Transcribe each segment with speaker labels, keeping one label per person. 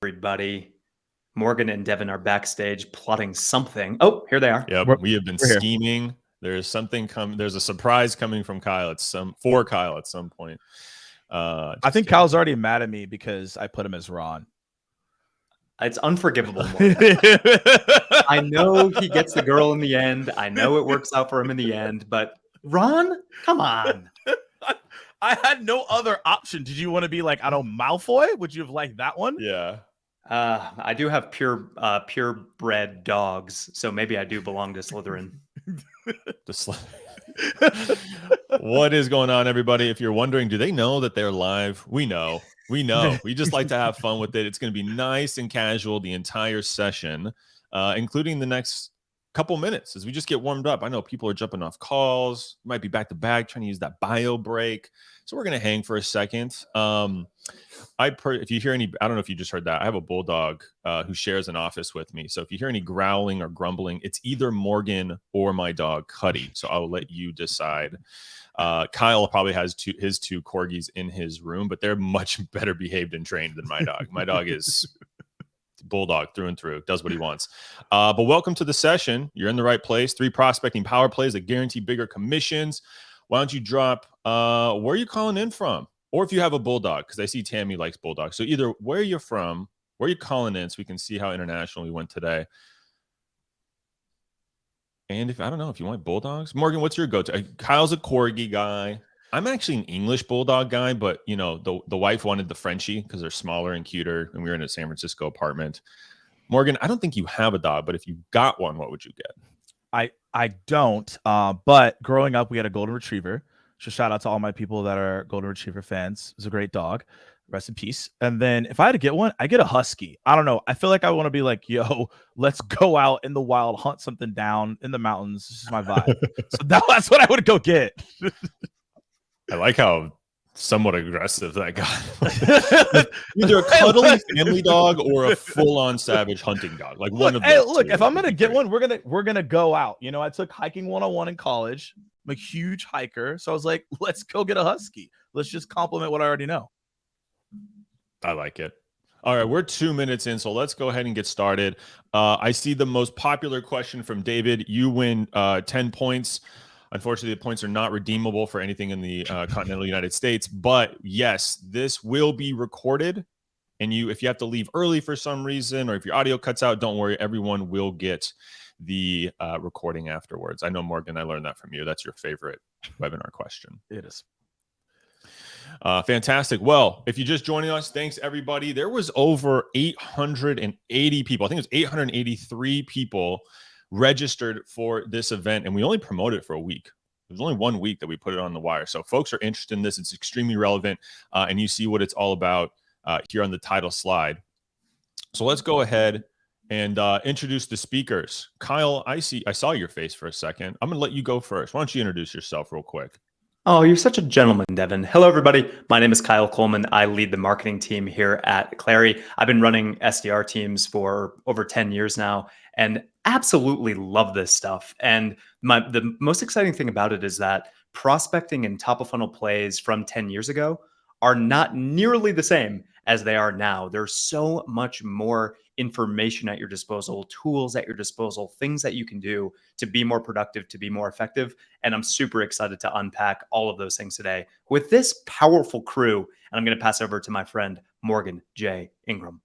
Speaker 1: Everybody. Morgan and Devin are backstage plotting something. Oh, here they are.
Speaker 2: Yep, we have been scheming. There's something coming. There's a surprise coming from Kyle for Kyle at some point.
Speaker 3: I think Kyle's already mad at me because I put him as Ron.
Speaker 1: It's unforgivable. I know he gets the girl in the end. I know it works out for him in the end, but Ron, come on.
Speaker 3: I had no other option. Did you want to be like, I don't Malfoy? Would you have liked that one?
Speaker 2: Yeah.
Speaker 1: I do have purebred dogs, so maybe I do belong to Slytherin.
Speaker 2: What is going on, everybody? If you're wondering, do they know that they're live? We know. We just like to have fun with it. It's going to be nice and casual the entire session, including the next couple minutes as we just get warmed up. I know people are jumping off calls, might be back to back trying to use that bio break. So we're going to hang for a second. If you hear any, I don't know if you just heard that. I have a bulldog who shares an office with me. So if you hear any growling or grumbling, it's either Morgan or my dog, Cuddy. So I'll let you decide. Kyle probably has his two corgis in his room, but they're much better behaved and trained than my dog. My dog is bulldog through and through, does what he wants. But welcome to the session. You're in the right place. 3 prospecting power plays that guarantee bigger commissions. Why don't you drop where are you calling in from? Or if you have a bulldog, because I see Tammy likes bulldogs. So either where you're from, where you're calling in, so we can see how international we went today. And if I don't know if you want bulldogs, Morgan, what's your go-to? Kyle's a corgi guy. I'm actually an English bulldog guy, but you know the wife wanted the Frenchie because they're smaller and cuter, and we were in a San Francisco apartment. Morgan, I don't think you have a dog, but if you got one, what would you get?
Speaker 3: I don't. But growing up, we had a golden retriever. So shout out to all my people that are golden retriever fans. It was a great dog. Rest in peace. And then if I had to get one, I get a husky. I don't know. I feel like I want to be like, yo, let's go out in the wild, hunt something down in the mountains. This is my vibe. So that's what I would go get.
Speaker 2: I like how somewhat aggressive that guy. Either a cuddly family dog or a full-on savage hunting dog. Like one of those.
Speaker 3: Look, if I'm gonna get one, we're gonna go out. You know, I took hiking 101 in college. I'm a huge hiker, so I was like, let's go get a husky. Let's just compliment what I already know.
Speaker 2: I like it. All right, we're 2 minutes in, so let's go ahead and get started. I see the most popular question from David. You win 10 points. Unfortunately, the points are not redeemable for anything in the continental United States. But yes, this will be recorded. And if you have to leave early for some reason, or if your audio cuts out, don't worry. Everyone will get the recording afterwards. I know, Morgan, I learned that from you. That's your favorite webinar question.
Speaker 3: It is.
Speaker 2: Fantastic. Well, if you're just joining us, thanks, everybody. There was over 880 people. I think it was 883 people registered for this event, and we only promoted it for a week. There's only 1 week that we put it on the wire. So folks are interested in this. It's extremely relevant, and you see what it's all about here on the title slide. So let's go ahead and introduce the speakers. Kyle, I saw your face for a second. I'm going to let you go first. Why don't you introduce yourself real quick?
Speaker 1: Oh, you're such a gentleman, Devin. Hello, everybody. My name is Kyle Coleman. I lead the marketing team here at Clary. I've been running SDR teams for over 10 years now and absolutely love this stuff. And the most exciting thing about it is that prospecting and top of funnel plays from 10 years ago are not nearly the same as they are now. There's so much more information at your disposal, tools at your disposal, things that you can do to be more productive, to be more effective. And I'm super excited to unpack all of those things today with this powerful crew. And I'm going to pass over to my friend, Morgan J. Ingram.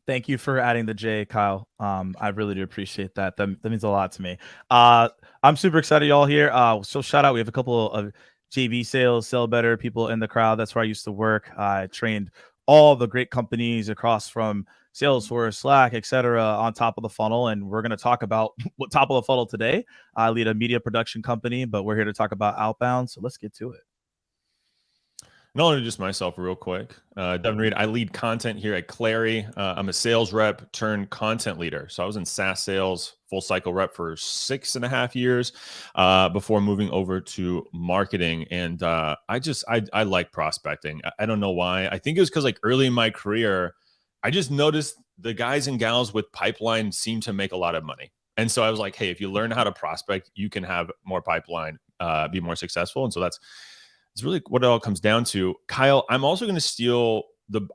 Speaker 3: Thank you for adding the J, Kyle. I really do appreciate that. That means a lot to me. I'm super excited y'all here. So shout out. We have a couple of JV sales, Sell Better people in the crowd. That's where I used to work. I trained all the great companies across from Salesforce, Slack, etc. on top of the funnel. And we're going to talk about what top of the funnel today. I lead a media production company, but we're here to talk about outbound. So let's get to it.
Speaker 2: And I'll introduce myself real quick. Devin Reed, I lead content here at Clary. I'm a sales rep turned content leader. So I was in SaaS sales, full cycle rep for 6.5 years before moving over to marketing. And I like prospecting. I don't know why. I think it was because like early in my career, I just noticed the guys and gals with pipeline seem to make a lot of money. And so I was like, hey, if you learn how to prospect, you can have more pipeline, be more successful. And so it's really what it all comes down to. Kyle, I'm also going to steal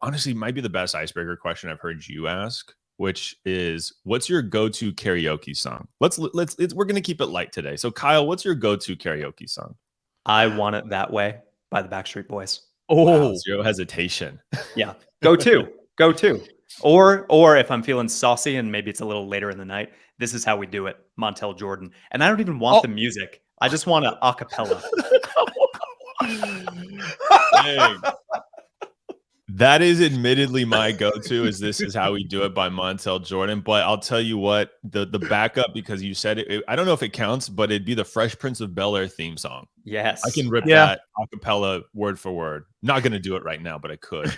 Speaker 2: honestly might be the best icebreaker question I've heard you ask, which is, what's your go-to karaoke song? We're gonna keep it light today. So Kyle, what's your go-to karaoke song?
Speaker 1: I Want It That Way by the Backstreet Boys.
Speaker 2: Wow, zero hesitation.
Speaker 1: Yeah. Go to. Or if I'm feeling saucy and maybe it's a little later in the night, This Is How We Do It, Montel Jordan. And I don't even want the music. I just want an acapella.
Speaker 2: Dang. That is admittedly my go-to, is This Is How We Do It by Montel Jordan. But I'll tell you what, the backup, because you said it, I don't know if it counts, but it'd be the Fresh Prince of Bel-Air theme song.
Speaker 1: Yes.
Speaker 2: I can rip that acapella word for word. Not going to do it right now, but I could.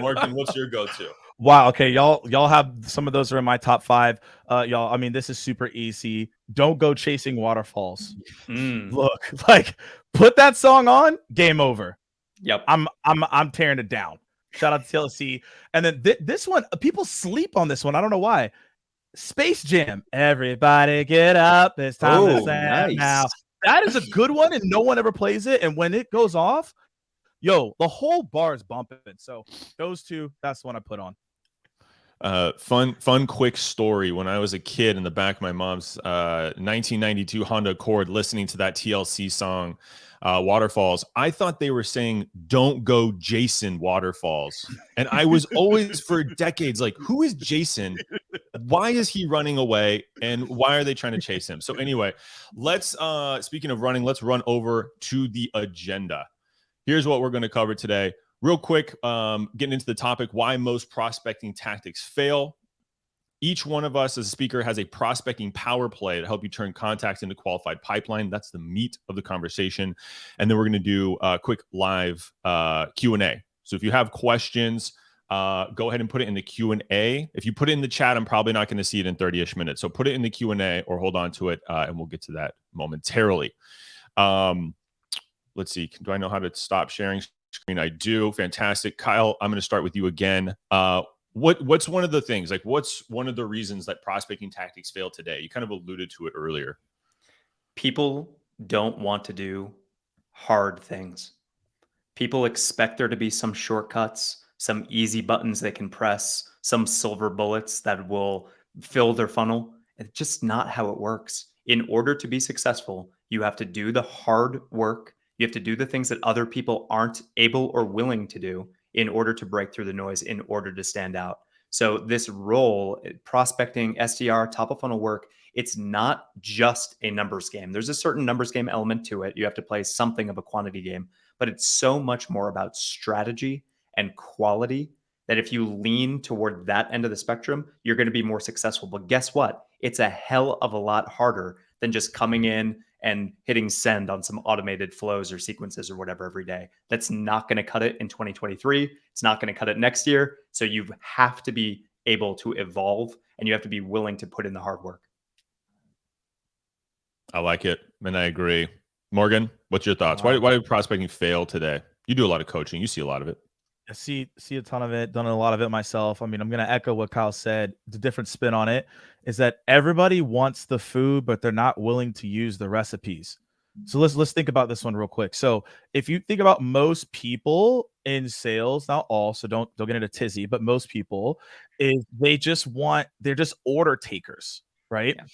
Speaker 2: Morgan, what's your go-to?
Speaker 3: Wow. Okay, y'all have some of those are in my top 5. Y'all, I mean, this is super easy. Don't go chasing waterfalls. Look, like, put that song on, game over.
Speaker 1: Yep.
Speaker 3: I'm tearing it down. Shout out to TLC. And then this one, people sleep on this one. I don't know why. Space Jam. Everybody get up. It's time to stand now. That is a good one, and no one ever plays it. And when it goes off, yo, the whole bar is bumping. So those two, that's the one I put on.
Speaker 2: Fun quick story. When I was a kid, in the back of my mom's 1992 Honda Accord, listening to that TLC song, Waterfalls, I thought they were saying, "Don't go Jason Waterfalls." And I was always, for decades, like, who is Jason? Why is he running away? And why are they trying to chase him? So anyway, let's speaking of running, let's run over to the agenda. Here's what we're going to cover today. Real quick, getting into the topic, why most prospecting tactics fail. Each one of us as a speaker has a prospecting power play to help you turn contacts into qualified pipeline. That's the meat of the conversation. And then we're going to do a quick live Q&A. So if you have questions, go ahead and put it in the Q&A. If you put it in the chat, I'm probably not going to see it in 30-ish minutes. So put it in the Q&A or hold on to it, and we'll get to that momentarily. Let's see. Do I know how to stop sharing screen? I do. Fantastic. Kyle, I'm going to start with you again. What's one of the things, like, what's one of the reasons that prospecting tactics fail today? You kind of alluded to it earlier.
Speaker 1: People don't want to do hard things. People expect there to be some shortcuts, some easy buttons they can press, some silver bullets that will fill their funnel. It's just not how it works. In order to be successful, you have to do the hard work. You have to do the things that other people aren't able or willing to do in order to break through the noise, in order to stand out. So this role, prospecting, SDR, top of funnel work, it's not just a numbers game. There's a certain numbers game element to it. You have to play something of a quantity game, but it's so much more about strategy and quality that if you lean toward that end of the spectrum, you're going to be more successful. But guess what? It's a hell of a lot harder than just coming in and hitting send on some automated flows or sequences or whatever every day. That's not going to cut it in 2023. It's not going to cut it next year. So you have to be able to evolve, and you have to be willing to put in the hard work.
Speaker 2: I like it, and I agree. Morgan, what's your thoughts? Why did prospecting fail today? You do a lot of coaching. You see a lot of it.
Speaker 3: I see a ton of it, done a lot of it myself. I mean, I'm going to echo what Kyle said. The different spin on it is that everybody wants the food, but they're not willing to use the recipes. So let's think about this one real quick. So if you think about most people in sales, not all, so don't get into tizzy, but most people, is they're just order takers, right? Yeah.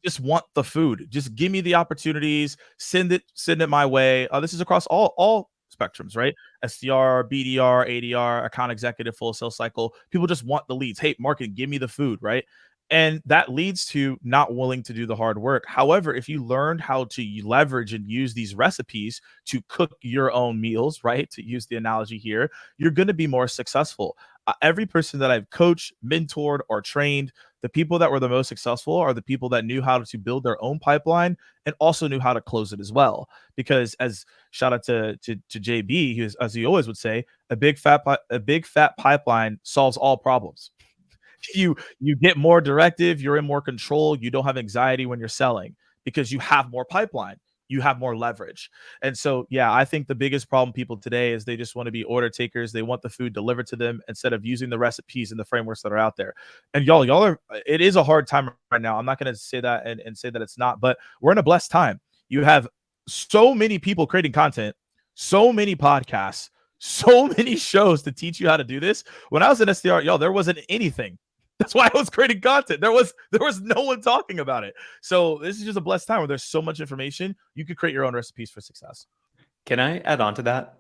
Speaker 3: Just want the food. Just give me the opportunities. Send it my way. This is across all spectrums, right? SDR, BDR, ADR, account executive, full sales cycle. People just want the leads. Hey, marketing, give me the food, right? And that leads to not willing to do the hard work. However, if you learned how to leverage and use these recipes to cook your own meals, right? To use the analogy here, you're going to be more successful. Every person that I've coached, mentored, or trained, the people that were the most successful are the people that knew how to build their own pipeline and also knew how to close it as well. Because as shout out to JB, he was, as he always would say, a big fat pipeline solves all problems. You get more directive, you're in more control, you don't have anxiety when you're selling because you have more pipeline, you have more leverage. And so, yeah, I think the biggest problem people today is they just want to be order takers. They want the food delivered to them instead of using the recipes and the frameworks that are out there. And y'all are, it is a hard time right now. I'm not going to say that and say that it's not, but we're in a blessed time. You have so many people creating content, so many podcasts, so many shows to teach you how to do this. When I was in SDR, y'all, there wasn't anything. That's why I was creating content. There was no one talking about it. So this is just a blessed time where there's so much information. You could create your own recipes for success.
Speaker 1: Can I add on to that?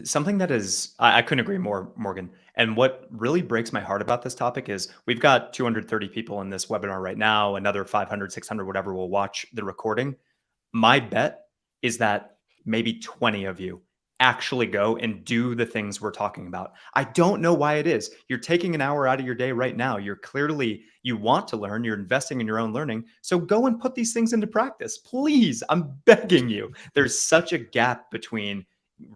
Speaker 1: Something that is, I couldn't agree more, Morgan. And what really breaks my heart about this topic is we've got 230 people in this webinar right now, another 500, 600, whatever will watch the recording. My bet is that maybe 20 of you actually go and do the things we're talking about. I don't know why it is. You're taking an hour out of your day right now. You want to learn, you're investing in your own learning. So go and put these things into practice. Please, I'm begging you. There's such a gap between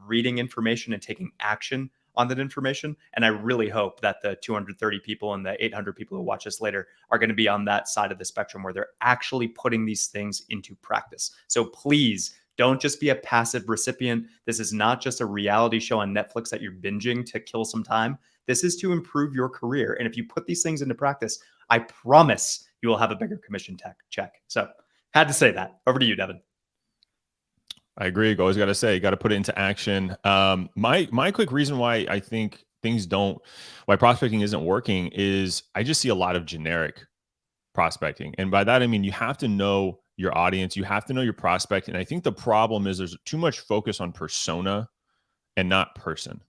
Speaker 1: reading information and taking action on that information. And I really hope that the 230 people and the 800 people who watch this later are going to be on that side of the spectrum where they're actually putting these things into practice. So please don't just be a passive recipient. This is not just a reality show on Netflix that you're binging to kill some time. This is to improve your career. And if you put these things into practice, I promise you will have a bigger commission check. So had to say that. Over to you, Devin.
Speaker 2: I agree. You always got to say, you got to put it into action. My quick reason why I think why prospecting isn't working is I just see a lot of generic prospecting. And by that, I mean, you have to know your audience, you have to know your prospect. And I think the problem is there's too much focus on persona and not person.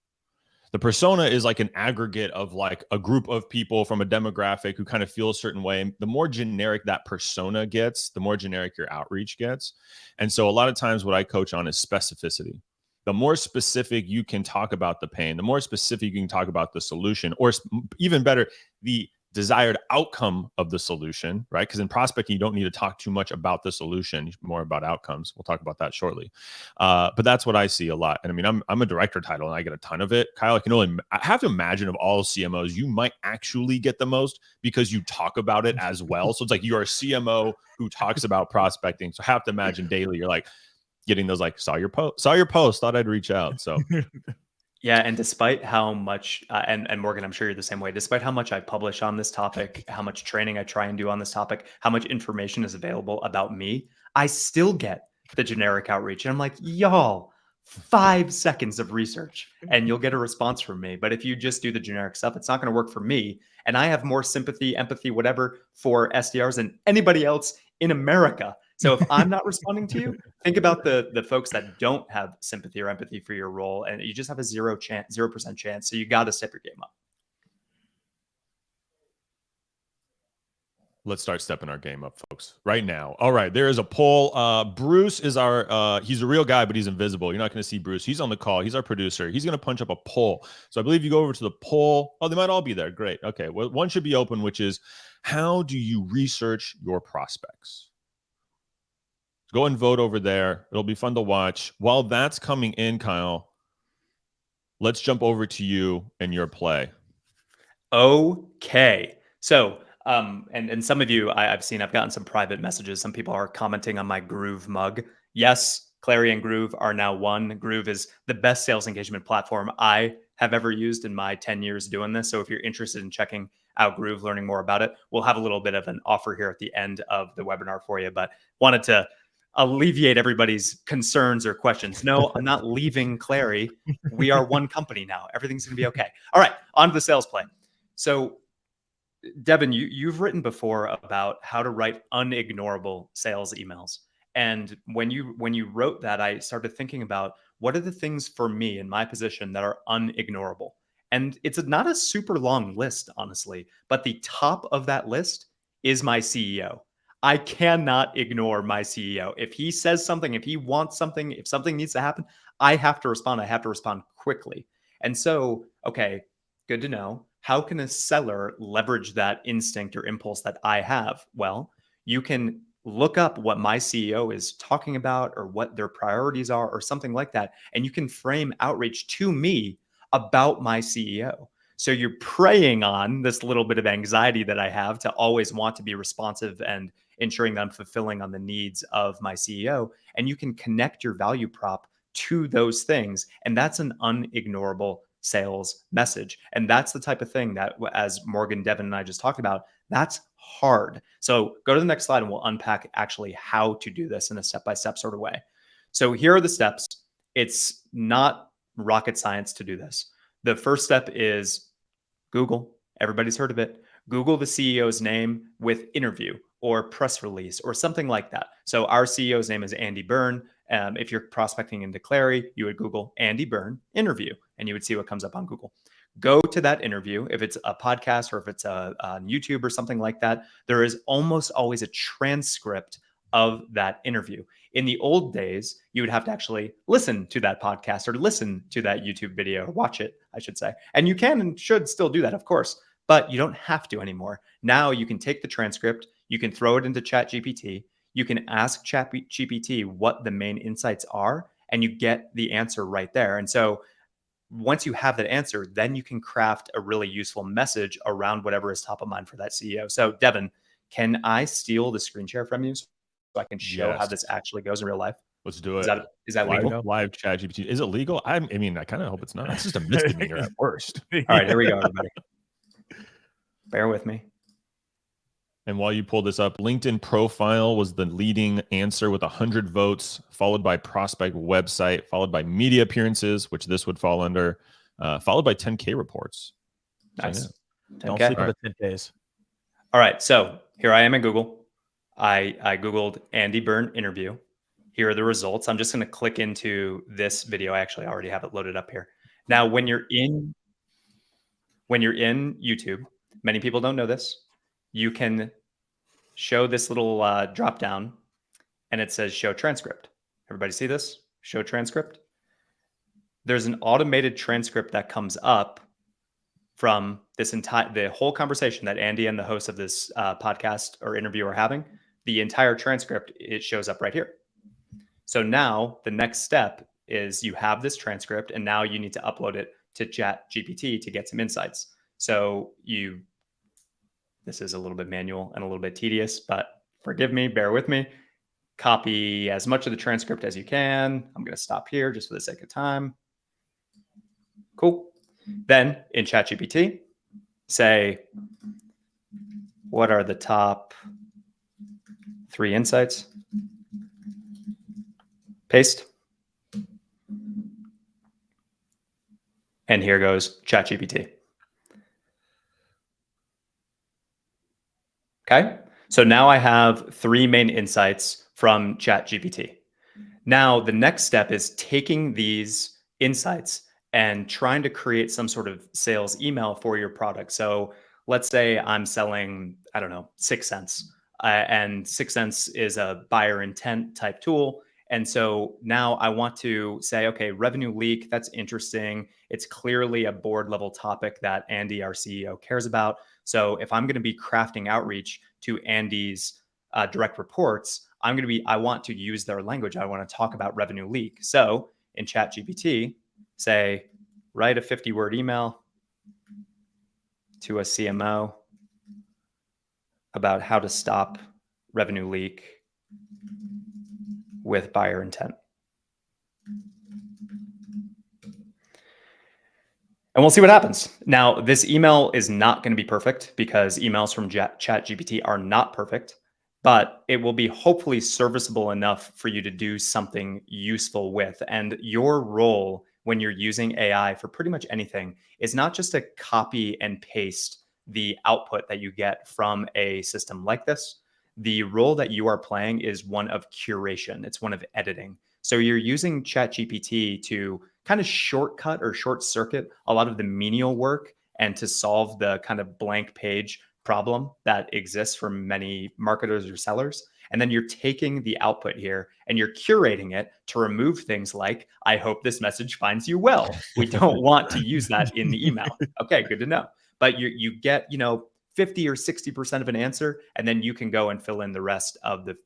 Speaker 2: The persona is like an aggregate of like a group of people from a demographic who kind of feel a certain way. And the more generic that persona gets, the more generic your outreach gets. And so a lot of times what I coach on is specificity. The more specific you can talk about the pain, the more specific you can talk about the solution, or even better, the desired outcome of the solution, right? Because in prospecting, you don't need to talk too much about the solution, more about outcomes. We'll talk about that shortly. But that's what I see a lot. And I mean, I'm a director title and I get a ton of it. Kyle, I have to imagine of all CMOs, you might actually get the most because you talk about it as well. So it's like you're a CMO who talks about prospecting. So I have to imagine daily, you're like getting those like, saw your post, thought I'd reach out. So
Speaker 1: yeah, and despite how much, and Morgan, I'm sure you're the same way, despite how much I publish on this topic, how much training I try and do on this topic, how much information is available about me, I still get the generic outreach. And I'm like, y'all, 5 seconds of research and you'll get a response from me. But if you just do the generic stuff, it's not going to work for me. And I have more sympathy, empathy, whatever for SDRs than anybody else in America. So if I'm not responding to you, think about the folks that don't have sympathy or empathy for your role, and you just have a 0% chance. So you got to step your game up.
Speaker 2: Let's start stepping our game up, folks, right now. All right, there is a poll. Bruce is he's a real guy, but he's invisible. You're not going to see Bruce. He's on the call. He's our producer. He's going to punch up a poll. So I believe you go over to the poll. Oh, they might all be there. Great. Okay, well, one should be open, which is, how do you research your prospects? Go and vote over there. It'll be fun to watch. While that's coming in, Kyle, let's jump over to you and your play.
Speaker 1: Okay. So, and some of you I've gotten some private messages. Some people are commenting on my Groove mug. Yes, Clary and Groove are now one. Groove is the best sales engagement platform I have ever used in my 10 years doing this. So if you're interested in checking out Groove, learning more about it, we'll have a little bit of an offer here at the end of the webinar for you. But wanted to alleviate everybody's concerns or questions. No, I'm not leaving Clary. We are one company now. Everything's going to be okay. All right, on to the sales play. So, Devin, you've written before about how to write unignorable sales emails. And when you wrote that, I started thinking about what are the things for me in my position that are unignorable. And it's not a super long list, honestly, but the top of that list is my CEO. I cannot ignore my CEO. If he says something, if he wants something, if something needs to happen, I have to respond. I have to respond quickly. And so, okay, good to know. How can a seller leverage that instinct or impulse that I have? Well, you can look up what my CEO is talking about or what their priorities are or something like that. And you can frame outreach to me about my CEO. So you're preying on this little bit of anxiety that I have to always want to be responsive and ensuring that I'm fulfilling on the needs of my CEO. And you can connect your value prop to those things. And that's an unignorable sales message. And that's the type of thing that, as Morgan, Devin, and I just talked about, that's hard. So go to the next slide and we'll unpack actually how to do this in a step-by-step sort of way. So here are the steps. It's not rocket science to do this. The first step is Google. Everybody's heard of it. Google the CEO's name with interview or press release or something like that. So our CEO's name is Andy Byrne. If you're prospecting into Clary, you would Google Andy Byrne interview, and you would see what comes up on Google. Go to that interview. If it's a podcast or if it's on YouTube or something like that, there is almost always a transcript of that interview. In the old days, you would have to actually listen to that podcast or listen to that YouTube video, or watch it, I should say. And you can and should still do that, of course, but you don't have to anymore. Now you can take the transcript, you can throw it into ChatGPT, you can ask ChatGPT what the main insights are, and you get the answer right there. And so once you have that answer, then you can craft a really useful message around whatever is top of mind for that CEO. So Devin, can I steal the screen share from you so I can show how this actually goes in real life?
Speaker 2: Let's do it.
Speaker 1: Is that legal?
Speaker 2: Live ChatGPT. Is it legal? I mean, I kind of hope it's not. It's just a misdemeanor at worst.
Speaker 1: All right, here we go, everybody. Bear with me.
Speaker 2: And while you pull this up, LinkedIn profile was the leading answer with 100 votes, followed by prospect website, followed by media appearances, which this would fall under, followed by 10K reports.
Speaker 1: Nice.
Speaker 2: So,
Speaker 1: yeah.
Speaker 3: Don't sleep on the 10Ks.
Speaker 1: All right, so here I am in Google. I Googled Andy Byrne interview. Here are the results. I'm just going to click into this video. I actually already have it loaded up here. Now, when you're in YouTube, many people don't know this. You can show this little drop down, and it says show transcript. Everybody see this? Show transcript. There's an automated transcript that comes up from the whole conversation that Andy and the host of this podcast or interview are having. The entire transcript, it shows up right here. So now the next step is you have this transcript, and now you need to upload it to ChatGPT to get some insights. So this is a little bit manual and a little bit tedious, but forgive me, bear with me. Copy as much of the transcript as you can. I'm going to stop here just for the sake of time. Cool. Then in ChatGPT, say, what are the top 3 insights? Paste. And here goes ChatGPT. Okay, so now I have 3 main insights from ChatGPT. Now, the next step is taking these insights and trying to create some sort of sales email for your product. So let's say I'm selling, I don't know, 6 Sense. And 6 Sense is a buyer intent type tool. And so now I want to say, okay, revenue leak, that's interesting. It's clearly a board level topic that Andy, our CEO, cares about. So if I'm going to be crafting outreach to Andy's direct reports, I want to use their language. I want to talk about revenue leak. So in ChatGPT, say, write a 50-word email to a CMO about how to stop revenue leak with buyer intent. And we'll see what happens. Now, this email is not going to be perfect because emails from ChatGPT are not perfect, but it will be hopefully serviceable enough for you to do something useful with. And your role when you're using AI for pretty much anything is not just to copy and paste the output that you get from a system like this. The role that you are playing is one of curation. It's one of editing. So you're using ChatGPT to kind of shortcut or short circuit a lot of the menial work and to solve the kind of blank page problem that exists for many marketers or sellers. And then you're taking the output here and you're curating it to remove things like, I hope this message finds you well. We don't want to use that in the email. Okay, good to know. But you get, 50 or 60% of an answer, and then you can go and fill in the rest of the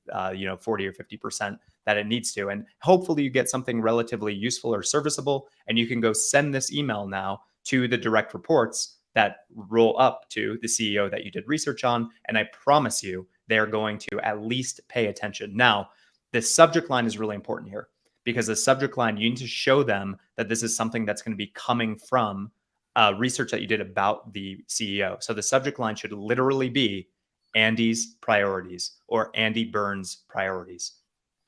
Speaker 1: 40 or 50% that it needs to. And hopefully you get something relatively useful or serviceable, and you can go send this email now to the direct reports that roll up to the CEO that you did research on. And I promise you, they're going to at least pay attention. Now, the subject line is really important here because the subject line, you need to show them that this is something that's going to be coming from research that you did about the CEO. So the subject line should literally be Andy's priorities or Andy Byrne's priorities.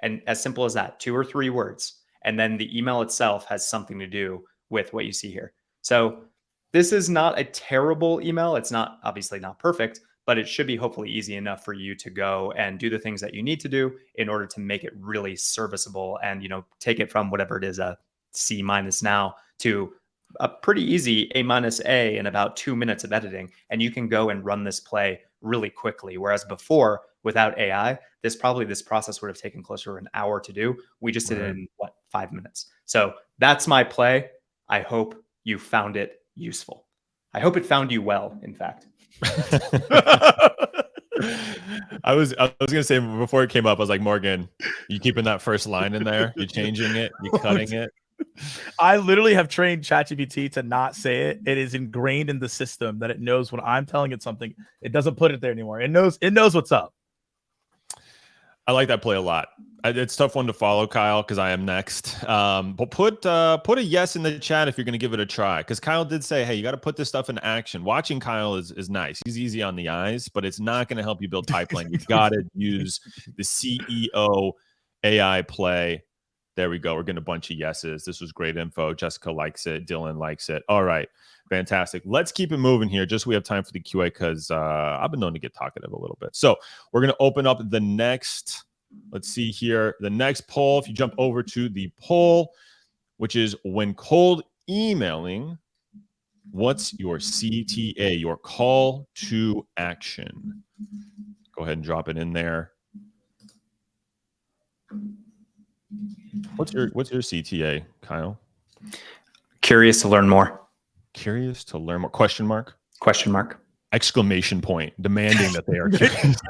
Speaker 1: And as simple as that, 2 or 3 words. And then the email itself has something to do with what you see here. So this is not a terrible email. It's not obviously not perfect, but it should be hopefully easy enough for you to go and do the things that you need to do in order to make it really serviceable and, take it from whatever it is, a C minus now, to a pretty easy A minus A in about 2 minutes of editing. And you can go and run this play really quickly. Whereas before, without AI, this process would have taken closer to an hour to do. We just did it in 5 minutes. So that's my play. I hope you found it useful. I hope it found you well, in fact.
Speaker 2: I was gonna say before it came up, I was like, Morgan, you keeping that first line in there? You changing it? You cutting it?
Speaker 3: I literally have trained ChatGPT to not say it. It is ingrained in the system that it knows when I'm telling it something, it doesn't put it there anymore. It knows what's up.
Speaker 2: I like that play a lot. It's a tough one to follow, Kyle, because I am next. But put a yes in the chat if you're going to give it a try. Because Kyle did say, hey, you got to put this stuff in action. Watching Kyle is nice. He's easy on the eyes, but it's not going to help you build pipeline. You got to use the CEO AI play. There we go. We're getting a bunch of yeses. This was great info. Jessica likes it. Dylan likes it. All right. Fantastic. Let's keep it moving here. Just so we have time for the QA because I've been known to get talkative a little bit. So we're going to open up the next, let's see here, the next poll. If you jump over to the poll, which is when cold emailing, what's your CTA, your call to action? Go ahead and drop it in there. What's your CTA, Kyle?
Speaker 1: Curious to learn more.
Speaker 2: Curious to learn more. Question mark?
Speaker 1: Question mark.
Speaker 2: Exclamation point. Demanding that they are curious.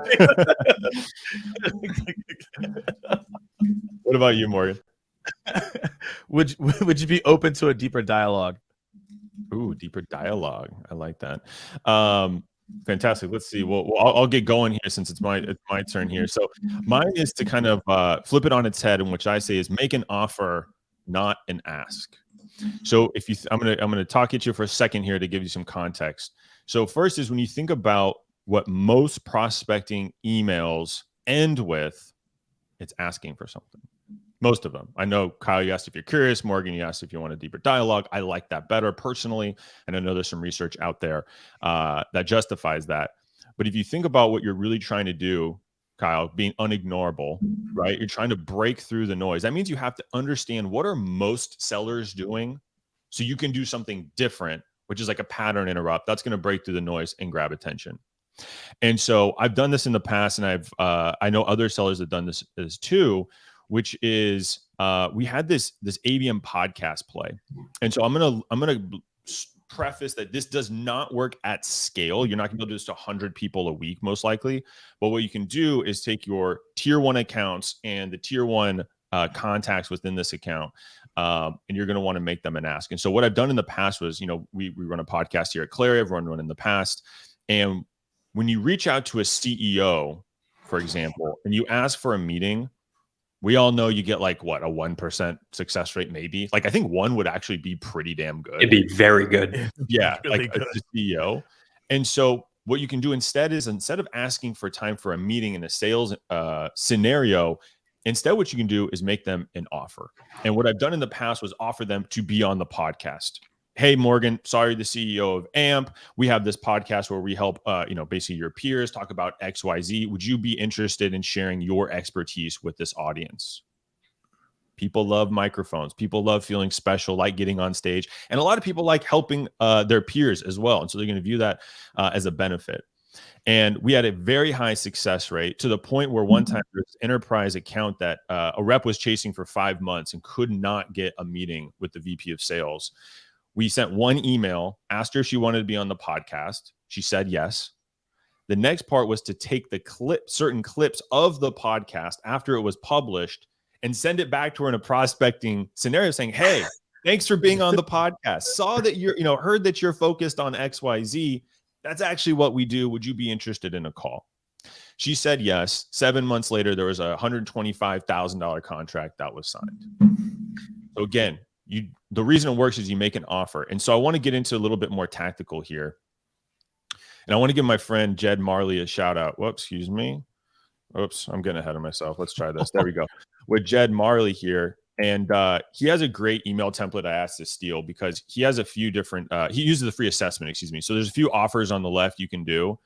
Speaker 2: What about you, Morgan?
Speaker 3: Would you be open to a deeper dialogue?
Speaker 2: Ooh, deeper dialogue. I like that. Fantastic. Let's see. Well, I'll get going here since it's my turn here. So mine is to kind of flip it on its head, in which I say is make an offer, not an ask. So if you, I'm gonna talk at you for a second here to give you some context. So first is when you think about what most prospecting emails end with, it's asking for something. Most of them. I know, Kyle, you asked if you're curious. Morgan, you asked if you want a deeper dialogue. I like that better personally. And I know there's some research out there that justifies that. But if you think about what you're really trying to do, Kyle, being unignorable, right? You're trying to break through the noise. That means you have to understand what are most sellers doing so you can do something different, which is like a pattern interrupt. That's going to break through the noise and grab attention. And so I've done this in the past, and I know other sellers have done this too, which is we had this ABM podcast play. And so I'm gonna preface that this does not work at scale. You're not gonna be able to do this to 100 people a week, most likely. But what you can do is take your tier 1 accounts and the tier 1 contacts within this account, and you're going to want to make them an ask. And so what I've done in the past was, we run a podcast here at Clary. I've run one in the past. And when you reach out to a CEO, for example, and you ask for a meeting, we all know you get like what, a 1% success rate, maybe. Like I think 1 would actually be pretty damn good.
Speaker 1: It'd be very good.
Speaker 2: Yeah,
Speaker 3: really
Speaker 2: like
Speaker 3: good.
Speaker 2: as the CEO. And so what you can do instead of asking for time for a meeting in a sales scenario, instead what you can do is make them an offer. And what I've done in the past was offer them to be on the podcast. Hey, Morgan, sorry, the CEO of AMP. We have this podcast where we help, basically your peers talk about XYZ. Would you be interested in sharing your expertise with this audience? People love microphones. People love feeling special, like getting on stage. And a lot of people like helping their peers as well. And so they're going to view that as a benefit. And we had a very high success rate to the point where one time there was an enterprise account that a rep was chasing for 5 months and could not get a meeting with the VP of sales. We sent one email, asked her if she wanted to be on the podcast. She said yes. The next part was to take the certain clips of the podcast after it was published and send it back to her in a prospecting scenario saying, hey, thanks for being on the podcast. Saw that you're, heard that you're focused on XYZ. That's actually what we do. Would you be interested in a call? She said yes. 7 months later, there was a $125,000 contract that was signed. So again, the reason it works is you make an offer. And so I want to get into a little bit more tactical here. And I want to give my friend Jed Marley a shout out. Whoops, excuse me. Oops, I'm getting ahead of myself. Let's try this. There we go. With Jed Marley here, And he has a great email template I asked to steal because he has a few different, he uses the free assessment, excuse me. So there's a few offers on the left you can do.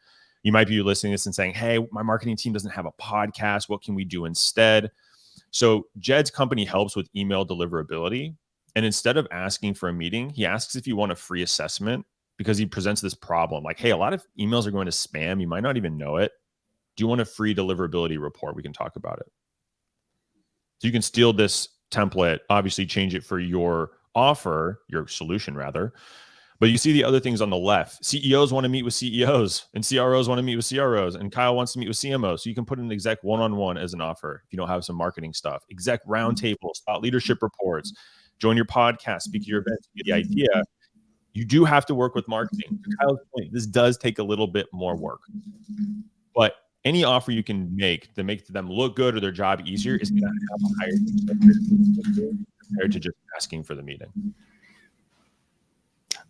Speaker 2: You might be listening to this and saying, hey, my marketing team doesn't have a podcast. What can we do instead? So Jed's company helps with email deliverability. And instead of asking for a meeting, he asks if you want a free assessment because he presents this problem like, hey, a lot of emails are going to spam. You might not even know it. Do you want a free deliverability report? We can talk about it. So you can steal this template, obviously change it for your offer, your solution rather. But you see the other things on the left. CEOs want to meet with CEOs and CROs want to meet with CROs and Kyle wants to meet with CMOs. So you can put an exec one-on-one as an offer if you don't have some marketing stuff. Exec roundtables, thought leadership reports, join your podcast, speak to your events, get the idea. You do have to work with marketing. To Kyle's point, this does take a little bit more work. But any offer you can make to make them look good or their job easier is going to have a higher compared to just asking for the meeting.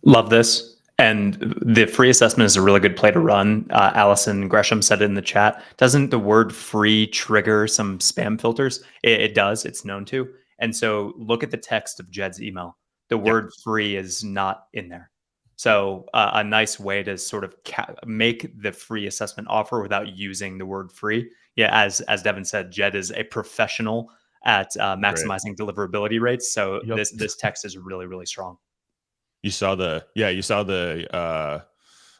Speaker 1: Love this. And the free assessment is a really good play to run. Allison Gresham said it in the chat. Doesn't the word free trigger some spam filters? It does. It's known to. And so look at the text of Jed's email. The word free is not in there. So a nice way to sort of make the free assessment offer without using the word free. Yeah, as Devin said, Jed is a professional at maximizing deliverability rates. So this text is really, really strong.
Speaker 2: You saw the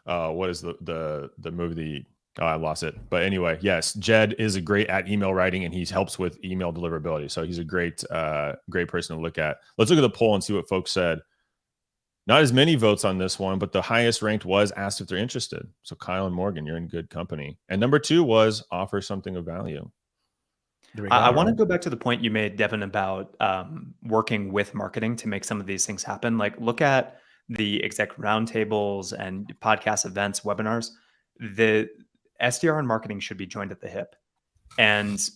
Speaker 2: what is the movie? Oh, I lost it. But anyway, yes, Jed is a great at email writing and he helps with email deliverability. So he's a great person to look at. Let's look at the poll and see what folks said. Not as many votes on this one, but the highest ranked was asked if they're interested. So Kyle and Morgan, you're in good company. And number 2 was offer something of value.
Speaker 1: I want to go back to the point you made, Devin, about working with marketing to make some of these things happen. Like look at the exec roundtables and podcast events, webinars. The SDR and marketing should be joined at the hip. And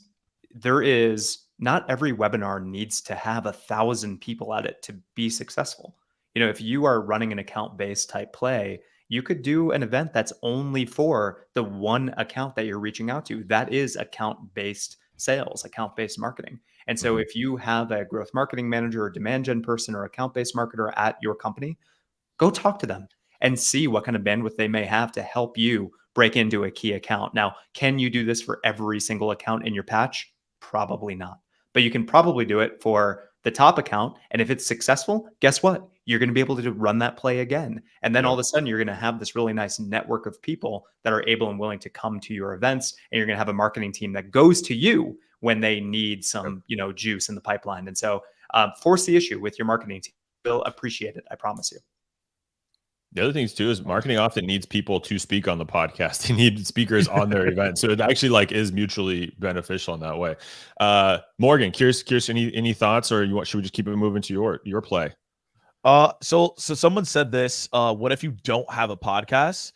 Speaker 1: there is not every webinar needs to have 1,000 people at it to be successful. You know, if you are running an account-based type play, you could do an event that's only for the one account that you're reaching out to. That is account-based sales, account-based marketing. And so if you have a growth marketing manager or demand gen person or account-based marketer at your company, go talk to them and see what kind of bandwidth they may have to help you break into a key account. Now, can you do this for every single account in your patch? Probably not. But you can probably do it for the top account. And if it's successful, guess what? You're going to be able to run that play again. And then all of a sudden, you're going to have this really nice network of people that are able and willing to come to your events. And you're going to have a marketing team that goes to you when they need some, juice in the pipeline. And so force the issue with your marketing team. They'll appreciate it. I promise you.
Speaker 2: The other things too is marketing often needs people to speak on the podcast. They need speakers on their event. So it actually is mutually beneficial in that way. Morgan, curious, any thoughts, or should we just keep it moving to your play?
Speaker 3: So someone said this, what if you don't have a podcast?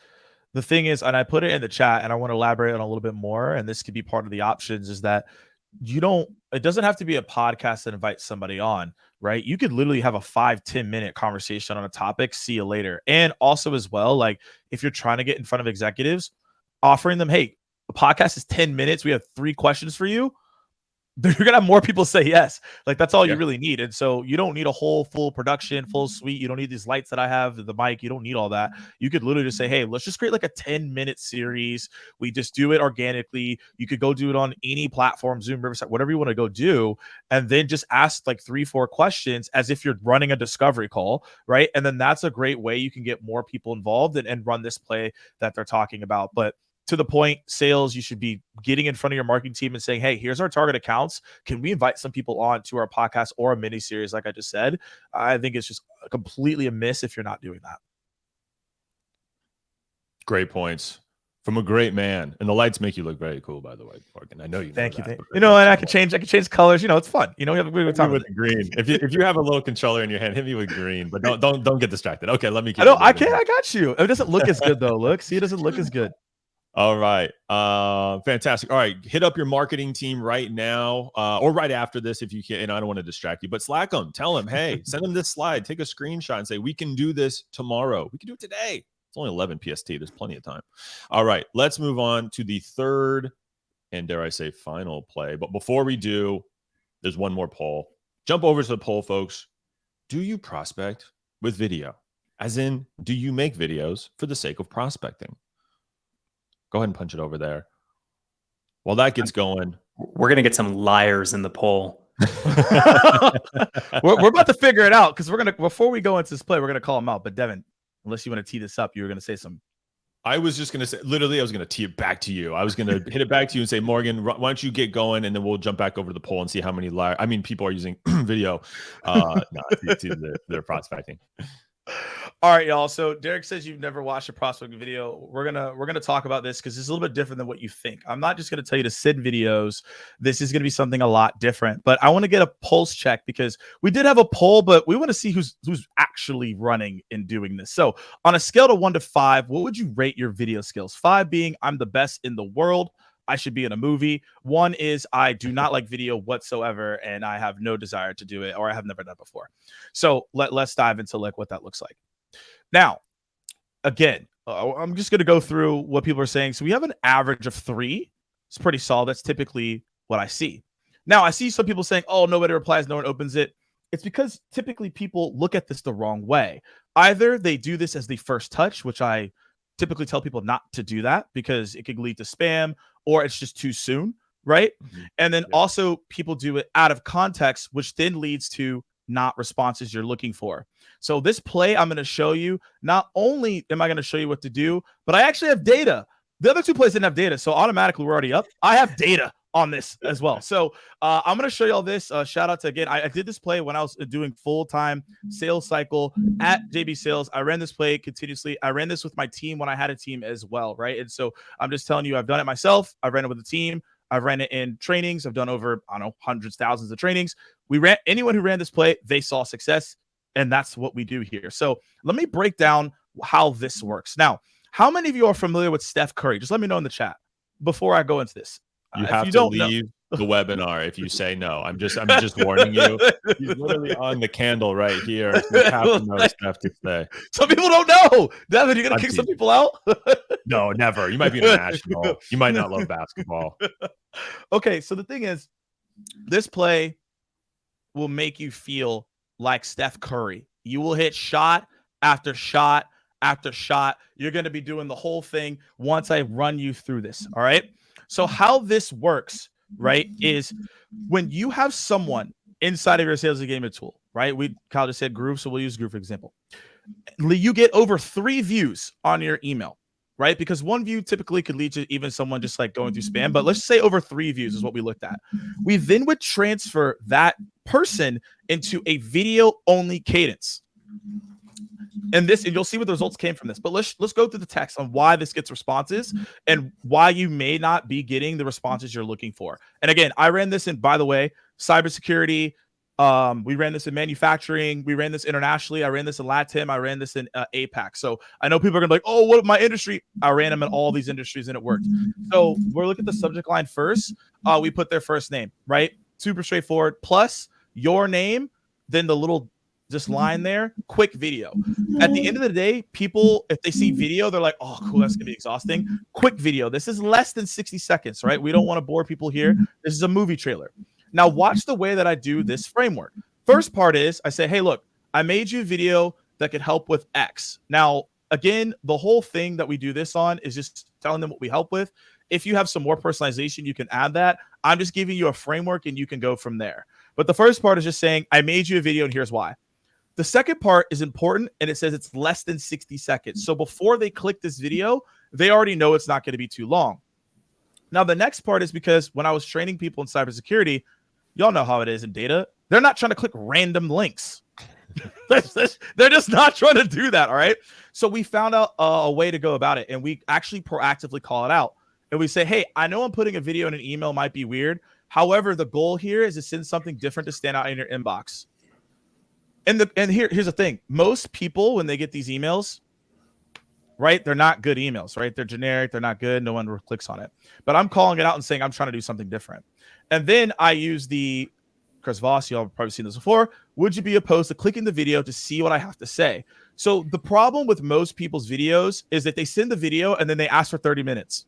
Speaker 3: The thing is, and I put it in the chat and I want to elaborate on a little bit more, and this could be part of the options, is that it doesn't have to be a podcast that invites somebody on, right? You could literally have a 5-10 minute conversation on a topic, see you later. And also as well, like if you're trying to get in front of executives, offering them, hey, the podcast is 10 minutes. We have 3 questions for you. You're going to have more people say yes. Like that's all you really need. And so you don't need a whole full production, full suite. You don't need these lights that I have, the mic. You don't need all that. You could literally just say, hey, let's just create like a 10-minute series. We just do it organically. You could go do it on any platform, Zoom, Riverside, whatever you want to go do. And then just ask like 3-4 questions as if you're running a discovery call, right? And then that's a great way you can get more people involved and run this play that they're talking about. But to the point, sales, you should be getting in front of your marketing team and saying, hey, here's our target accounts. Can we invite some people on to our podcast or a mini series? Like I just said, I think it's just completely a miss if you're not doing that.
Speaker 2: Great points from a great man. And the lights make you look very cool, by the way, Morgan. I know you know
Speaker 3: Thank
Speaker 2: that,
Speaker 3: you. And I can change colors. It's fun. We have a good time
Speaker 2: with green. If you have a little controller in your hand, hit me with green, but don't get distracted. Okay, let me keep
Speaker 3: I got you. It doesn't look as good though. Look, see, it doesn't look as good.
Speaker 2: All right. Fantastic. All right. Hit up your marketing team right now or right after this if you can. And I don't want to distract you, but Slack them. Tell them, hey, send them this slide. Take a screenshot and say, we can do this tomorrow. We can do it today. It's only 11 PST. There's plenty of time. All right. Let's move on to the third and dare I say final play. But before we do, there's one more poll. jump over to the poll, folks. Do you prospect with video? As in, do you make videos for the sake of prospecting? Go ahead and punch it over there. While that gets going,
Speaker 1: we're gonna get some liars in the poll.
Speaker 3: we're about to figure it out because before we go into this play, we're gonna call them out. But Devin, unless you want to tee this up, you were gonna say some.
Speaker 2: I was just going to say, literally, I was going to tee it back to you. I was going to hit it back to you and say, Morgan, why don't you get going, and then we'll jump back over to the poll and see how many people are using video. They're prospecting.
Speaker 3: All right, y'all. So Derek says you've never watched a prospecting video. We're gonna talk about this because it's a little bit different than what you think. I'm not just gonna tell you to send videos. This is gonna be something a lot different. But I want to get a pulse check because we did have a poll, but we want to see who's actually running and doing this. So on a scale of 1 to 5, what would you rate your video skills? 5 being I'm the best in the world. I should be in a movie. 1 is I do not like video whatsoever, and I have no desire to do it, or I have never done it before. So let's dive into like what that looks like. Now, again, I'm just going to go through what people are saying. So we have an average of 3. It's pretty solid. That's typically what I see. Now, I see some people saying, oh, nobody replies, no one opens it. It's because typically people look at this the wrong way. Either they do this as the first touch, which I typically tell people not to do that because it could lead to spam, or it's just too soon, right? Mm-hmm. And then also people do it out of context, which then leads to not responses you're looking for. So this play I'm going to show you, not only am I going to show you what to do, but I actually have data. The other 2 plays didn't have data, so automatically we're already up. I have data on this as well. So I'm going to show you all this. Shout out to, again, I did this play when I was doing full-time sales cycle at JB Sales. I ran this play continuously. I ran this with my team when I had a team as well, right? And so I'm just telling you, I've done it myself. I ran it with a team. I've ran it in trainings. I've done over, I don't know, hundreds, thousands of trainings. Anyone who ran this play, they saw success, and that's what we do here. So let me break down how this works. Now, how many of you are familiar with Steph Curry? Just let me know in the chat before I go into this.
Speaker 2: You have to leave the webinar if you say no. I'm just warning you. He's literally on the candle right here. You have to know Steph to say.
Speaker 3: Some people don't know. Devin, you're gonna kick some people out?
Speaker 2: No, never. You might be international. You might not love basketball.
Speaker 3: Okay, so the thing is, this play will make you feel like Steph Curry. You will hit shot after shot after shot. You're going to be doing the whole thing once I run you through this. All right. So how this works, right, is when you have someone inside of your sales engagement tool, right? Kyle just said Groove, so we'll use Groove for example. You get over 3 views on your email, right? Because 1 view typically could lead to even someone just like going through spam, but let's say over 3 views is what we looked at. We then would transfer that person into a video only cadence. And you'll see what the results came from this. But let's go through the text on why this gets responses and why you may not be getting the responses you're looking for. And again, I ran this in, by the way, cybersecurity. We ran this in manufacturing. We ran this internationally. I ran this in LATAM. I ran this in APAC. So I know people are going to be like, oh, what my industry? I ran them in all these industries and it worked. So we're looking at the subject line first. We put their first name, right? Super straightforward. Plus your name, then the little just line there, quick video. At the end of the day, people, if they see video, they're like, oh, cool, that's gonna be exhausting. Quick video. This is less than 60 seconds, right? We don't want to bore people here. This is a movie trailer. Now watch the way that I do this framework. First part is I say, hey, look, I made you a video that could help with X. Now, again, the whole thing that we do this on is just telling them what we help with. If you have some more personalization, you can add that. I'm just giving you a framework and you can go from there. But the first part is just saying, I made you a video and here's why. The second part is important, and it says it's less than 60 seconds. So before they click this video, they already know it's not going to be too long. Now, the next part is because when I was training people in cybersecurity, y'all know how it is in data. They're not trying to click random links. They're just not trying to do that, all right? So we found out a way to go about it, and we actually proactively call it out. And we say, hey, I know I'm putting a video in an email might be weird. However, the goal here is to send something different to stand out in your inbox. And here's the thing. Most people, when they get these emails, right, they're not good emails, right? They're generic. They're not good. No one clicks on it. But I'm calling it out and saying I'm trying to do something different. And then I use the Chris Voss. Y'all have probably seen this before. Would you be opposed to clicking the video to see what I have to say? So the problem with most people's videos is that they send the video and then they ask for 30 minutes.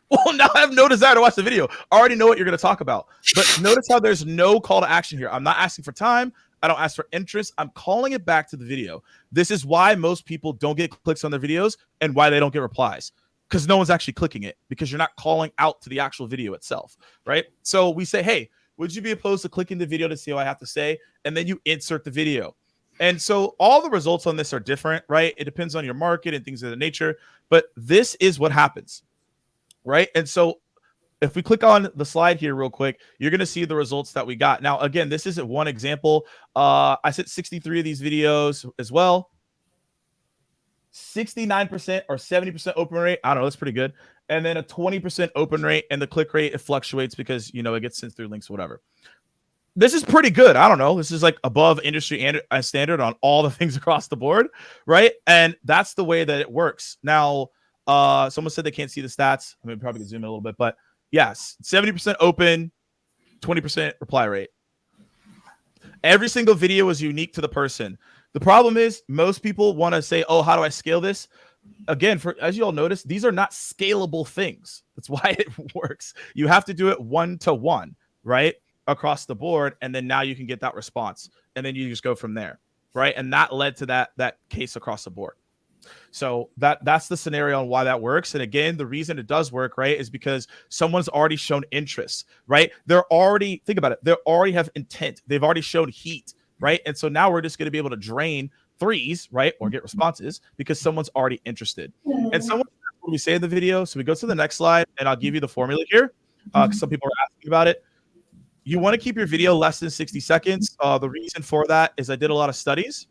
Speaker 3: Well, now I have no desire to watch the video. I already know what you're going to talk about. But notice how there's no call to action here. I'm not asking for time. I don't ask for interest. I'm calling it back to the video. This is why most people don't get clicks on their videos and why they don't get replies, because no one's actually clicking it, because you're not calling out to the actual video itself, right? So we say, hey, would you be opposed to clicking the video to see what I have to say? And then you insert the video. And so all the results on this are different, right? It depends on your market and things of that nature. But this is what happens. Right. And so if we click on the slide here real quick, you're going to see the results that we got. Now, again, this isn't one example. I sent 63 of these videos as well. 69% or 70% open rate. I don't know. That's pretty good. And then a 20% open rate, and the click rate, it fluctuates because, you know, it gets sent through links, whatever. This is pretty good. I don't know. This is like above industry standard on all the things across the board. Right. And that's the way that it works. Now, someone said they can't see the stats. I mean, probably could zoom in a little bit, but yes, 70% open, 20% reply rate. Every single video is unique to the person. The problem is most people want to say, oh, how do I scale this? Again, as you all notice, these are not scalable things. That's why it works. You have to do it 1-to-1, right? Across the board. And then now you can get that response. And then you just go from there, right? And that led to that case across the board. So that's the scenario on why that works. And again, the reason it does work, right, is because someone's already shown interest, right? Think about it. They already have intent. They've already shown heat, right? And so now we're just going to be able to drain threes, right, or get responses because someone's already interested. And someone, what we say in the video, so we go to the next slide, and I'll give you the formula here because some people are asking about it. You want to keep your video less than 60 seconds. The reason for that is I did a lot of studies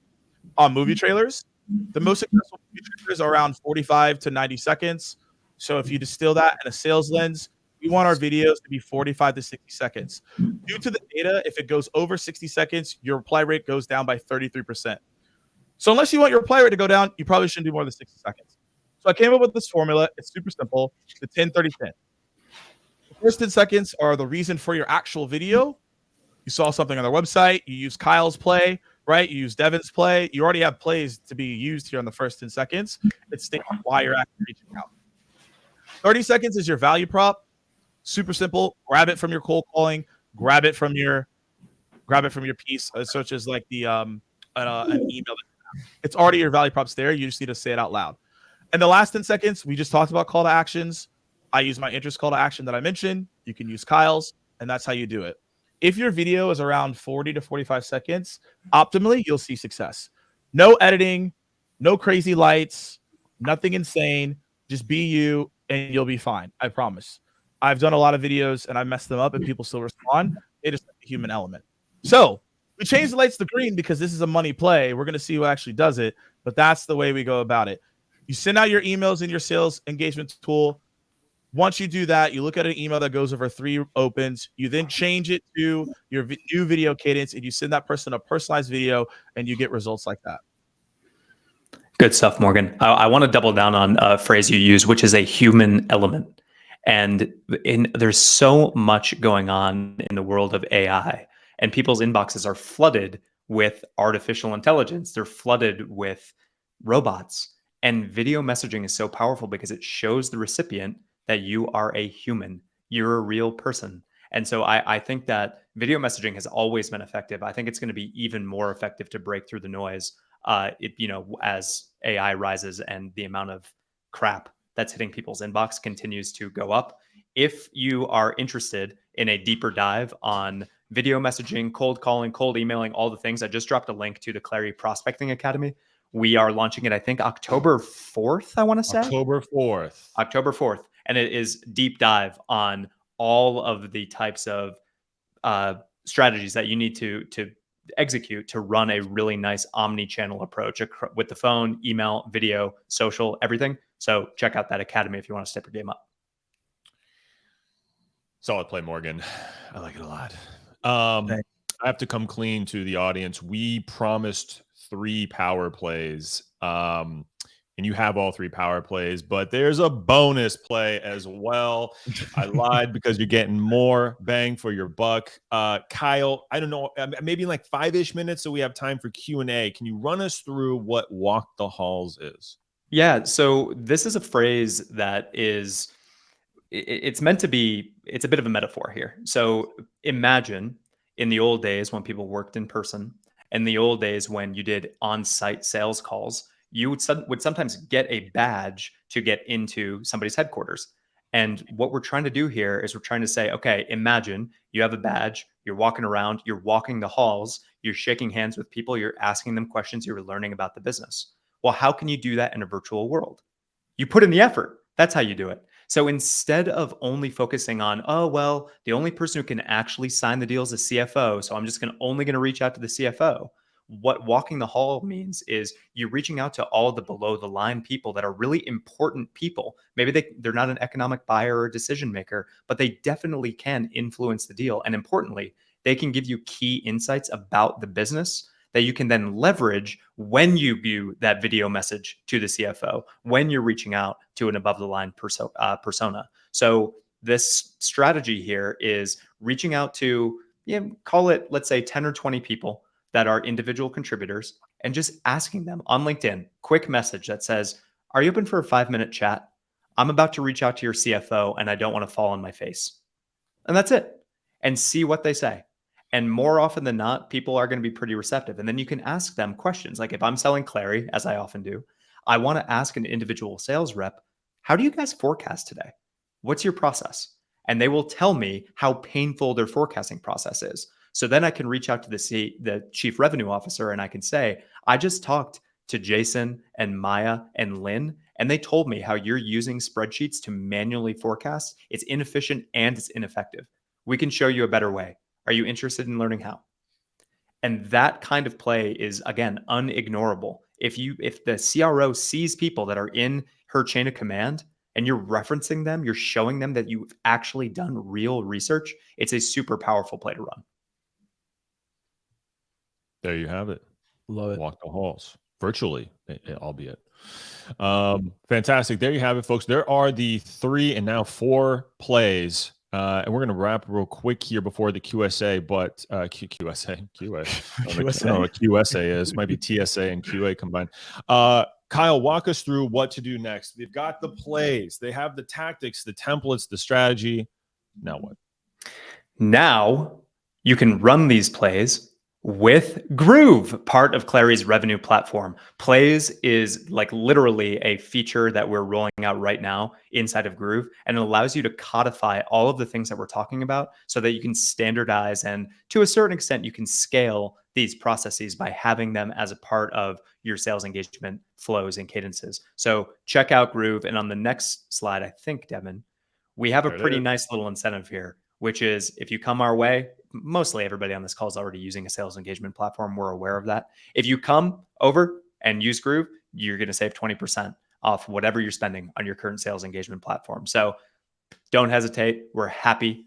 Speaker 3: on movie trailers. The most successful movie trailers are around 45 to 90 seconds. So if you distill that in a sales lens, we want our videos to be 45 to 60 seconds. Due to the data, if it goes over 60 seconds, your reply rate goes down by 33%. So unless you want your reply rate to go down, you probably shouldn't do more than 60 seconds. So I came up with this formula. It's super simple. The 10-30-10. The first 10 seconds are the reason for your actual video. You saw something on their website. You use Kyle's play, right? You use Devin's play. You already have plays to be used here in the first 10 seconds. It's stating why you're actually reaching out. 30 seconds is your value prop. Super simple. Grab it from your cold calling. Grab it from your piece, such as like the an email. It's already your value props there. You just need to say it out loud. And the last 10 seconds, we just talked about call to actions. I use my interest call to action that I mentioned. You can use Kyle's, and that's how you do it. If your video is around 40 to 45 seconds, optimally, you'll see success. No editing, no crazy lights, nothing insane. Just be you, and you'll be fine. I promise. I've done a lot of videos, and I messed them up, and people still respond. It is a human element. So we changed the lights to green because this is a money play. We're going to see who actually does it, but that's the way we go about it. You send out your emails in your sales engagement tool. Once you do that, you look at an email that goes over 3 opens. You then change it to your new video cadence, and you send that person a personalized video, and you get results like that.
Speaker 1: Good stuff, Morgan. I want to double down on a phrase you use, which is a human element. And there's so much going on in the world of AI, and people's inboxes are flooded with artificial intelligence. They're flooded with robots. And video messaging is so powerful because it shows the recipient that you are a human. You're a real person. And so I think that video messaging has always been effective. I think it's going to be even more effective to break through the noise, as AI rises and the amount of crap that's hitting people's inbox continues to go up. If you are interested in a deeper dive on video messaging, cold calling, cold emailing, all the things, I just dropped a link to the Clary Prospecting Academy. We are launching it, I think, October 4th, I want to say.
Speaker 2: October 4th.
Speaker 1: And it is deep dive on all of the types of strategies that you need to execute to run a really nice omni-channel approach with the phone, email, video, social, everything. So check out that academy if you want to step your game up.
Speaker 2: Solid play, Morgan. I like it a lot. I have to come clean to the audience. We promised 3 power plays. And you have all 3 power plays, but there's a bonus play as well. I lied because you're getting more bang for your buck. Kyle, I don't know, maybe in like 5-ish minutes, so we have time for Q&A. Can you run us through what walk the halls is?
Speaker 1: Yeah, so this is a phrase that is it's meant to be, it's a bit of a metaphor here. So imagine in the old days when people worked in person, and the old days when you did on-site sales calls, you would sometimes get a badge to get into somebody's headquarters. And what we're trying to do here is we're trying to say, okay, imagine you have a badge, you're walking around, you're walking the halls, you're shaking hands with people, you're asking them questions, you're learning about the business. Well, how can you do that in a virtual world? You put in the effort. That's how you do it. So instead of only focusing on, oh, well, the only person who can actually sign the deal is the CFO, so I'm just only going to reach out to the CFO. What walking the hall means is you're reaching out to all the below the line people that are really important people. Maybe they're not an economic buyer or decision maker, but they definitely can influence the deal. And importantly, they can give you key insights about the business that you can then leverage when you view that video message to the CFO, when you're reaching out to an above the line persona. So this strategy here is reaching out to, call it, let's say 10 or 20 people that are individual contributors, and just asking them on LinkedIn, quick message that says, are you open for a 5-minute chat? I'm about to reach out to your CFO and I don't want to fall on my face. And that's it. And see what they say. And more often than not, people are going to be pretty receptive. And then you can ask them questions. Like if I'm selling Clary, as I often do, I want to ask an individual sales rep, how do you guys forecast today? What's your process? And they will tell me how painful their forecasting process is. So then I can reach out to the chief revenue officer and I can say, I just talked to Jason and Maya and Lynn, and they told me how you're using spreadsheets to manually forecast. It's inefficient and it's ineffective. We can show you a better way. Are you interested in learning how? And that kind of play is, again, unignorable. If the CRO sees people that are in her chain of command and you're referencing them, you're showing them that you've actually done real research, it's a super powerful play to run.
Speaker 2: There you have it.
Speaker 3: Love it.
Speaker 2: Walk the halls virtually, albeit. Fantastic. There you have it, folks. There are the 3 and now 4 plays. And we're going to wrap real quick here before the QSA, but QSA. I don't know what QSA is. Might be TSA and QA combined. Kyle, walk us through what to do next. They've got the plays. They have the tactics, the templates, the strategy. Now what?
Speaker 1: Now you can run these plays with Groove, part of Clary's revenue platform. Plays is like literally a feature that we're rolling out right now inside of Groove, and it allows you to codify all of the things that we're talking about so that you can standardize, and to a certain extent, you can scale these processes by having them as a part of your sales engagement flows and cadences. So check out Groove. And on the next slide, I think, Devin, we have a pretty nice little incentive here, which is if you come our way, mostly everybody on this call is already using a sales engagement platform. We're aware of that. If you come over and use Groove, you're going to save 20% off whatever you're spending on your current sales engagement platform. So don't hesitate. We're happy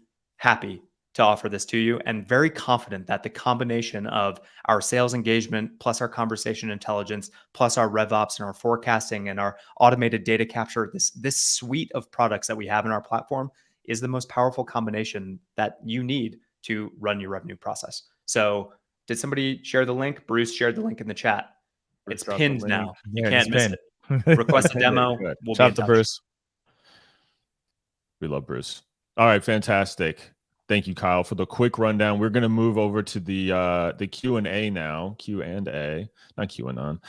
Speaker 1: to offer this to you, and very confident that the combination of our sales engagement plus our conversation intelligence plus our RevOps and our forecasting and our automated data capture, this suite of products that we have in our platform is the most powerful combination that you need to run your revenue process. So did somebody share the link? Bruce shared the link in the chat. It's pinned now. You can't miss it. Request a demo. We'll
Speaker 3: Shout out to Bruce.
Speaker 2: We love Bruce. All right, fantastic. Thank you, Kyle, for the quick rundown. We're going to move over to the Q&A now. Q&A, not QAnon.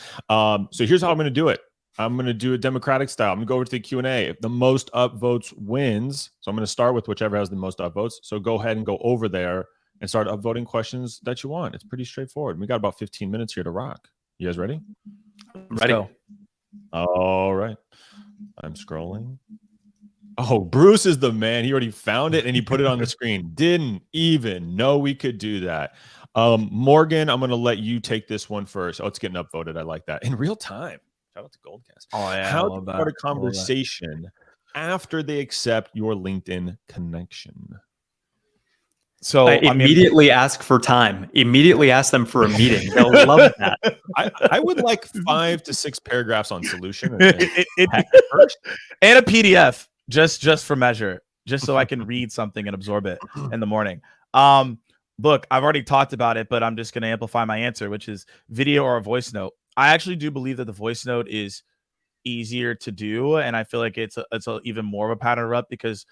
Speaker 2: So here's how I'm going to do it. I'm going to do a democratic style. I'm going to go over to the Q&A. If the most upvotes wins, so I'm going to start with whichever has the most upvotes. So go ahead and go over there and start upvoting questions that you want. It's pretty straightforward. We got about 15 minutes here to rock. You guys ready?
Speaker 1: Ready.
Speaker 2: All right. I'm scrolling. Oh, Bruce is the man. He already found it and he put it on the screen. Didn't even know we could do that. Morgan, I'm going to let you take this one first. Oh, it's getting upvoted. I like that. In real time. Shout out to Goldcast.
Speaker 3: Oh, yeah.
Speaker 2: How to start a conversation after they accept your LinkedIn connection?
Speaker 1: So immediately ask for time. Immediately ask them for a meeting. They'll love that.
Speaker 2: I would like 5 to 6 paragraphs on solution
Speaker 3: and a PDF just for measure, just so I can read something and absorb it in the morning. Look, I've already talked about it, but I'm just going to amplify my answer, which is video or a voice note. I actually do believe that the voice note is easier to do, and I feel like it's even more of a pattern up because